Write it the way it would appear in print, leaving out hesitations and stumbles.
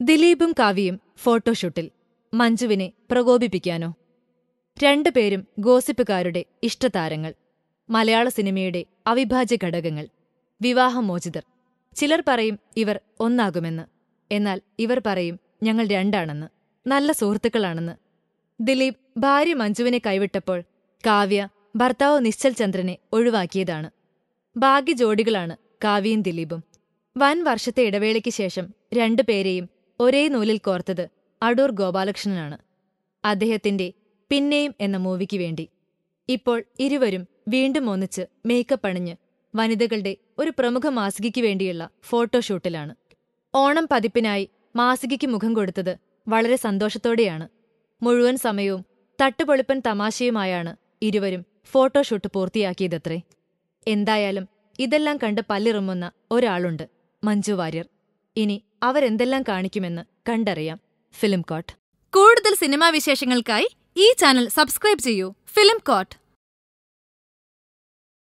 ദിലീപും കാവ്യയും ഫോട്ടോഷൂട്ടിൽ. മഞ്ജുവിനെ പ്രകോപിപ്പിക്കാനോ? രണ്ടുപേരും ഗോസിപ്പുകാരുടെ ഇഷ്ടതാരങ്ങൾ. മലയാള സിനിമയുടെ അവിഭാജ്യ ഘടകങ്ങൾ. വിവാഹമോചിതർ. ചിലർ പറയും ഇവർ ഒന്നാകുമെന്ന്. എന്നാൽ ഇവർ പറയും ഞങ്ങൾ രണ്ടാണെന്ന്, നല്ല സുഹൃത്തുക്കളാണെന്ന്. ദിലീപ് ഭാര്യ മഞ്ജുവിനെ കൈവിട്ടപ്പോൾ കാവ്യ ഭർത്താവ് നിശ്ചൽ ചന്ദ്രനെ ഒഴിവാക്കിയതാണ്. ഭാഗ്യജോഡികളാണ് കാവ്യയും ദിലീപും. വൻ വർഷത്തെ ഇടവേളയ്ക്ക് ശേഷം രണ്ടുപേരെയും ഒരേ നൂലിൽ കോർത്തത് അടൂർ ഗോപാലകൃഷ്ണനാണ്, അദ്ദേഹത്തിന്റെ പിന്നെയും എന്ന മൂവിക്ക് വേണ്ടി. ഇപ്പോൾ ഇരുവരും വീണ്ടും ഒന്നിച്ച് മേക്കപ്പ് അണിഞ്ഞ് വനിതകളുടെ ഒരു പ്രമുഖ മാസികയ്ക്ക് വേണ്ടിയുള്ള ഫോട്ടോഷൂട്ടിലാണ്. ഓണം പതിപ്പിനായി മാസികയ്ക്ക് മുഖം കൊടുത്തത് വളരെ സന്തോഷത്തോടെയാണ്. മുഴുവൻ സമയവും തട്ടുപൊളിപ്പൻ തമാശയുമായാണ് ഇരുവരും ഫോട്ടോഷൂട്ട് പൂർത്തിയാക്കിയതത്രേ. എന്തായാലും ഇതെല്ലാം കണ്ട് പല്ലിറുമുന്ന ഒരാളുണ്ട്, മഞ്ജു വാര്യർ. ഇനി അവരെന്തെല്ലാം കാണിക്കുമെന്ന് കണ്ടറിയാം. ഫിലിം കോട്ട്. കൂടുതൽ സിനിമാ വിശേഷങ്ങൾക്കായി ഈ ചാനൽ സബ്സ്ക്രൈബ് ചെയ്യൂ. Film coat.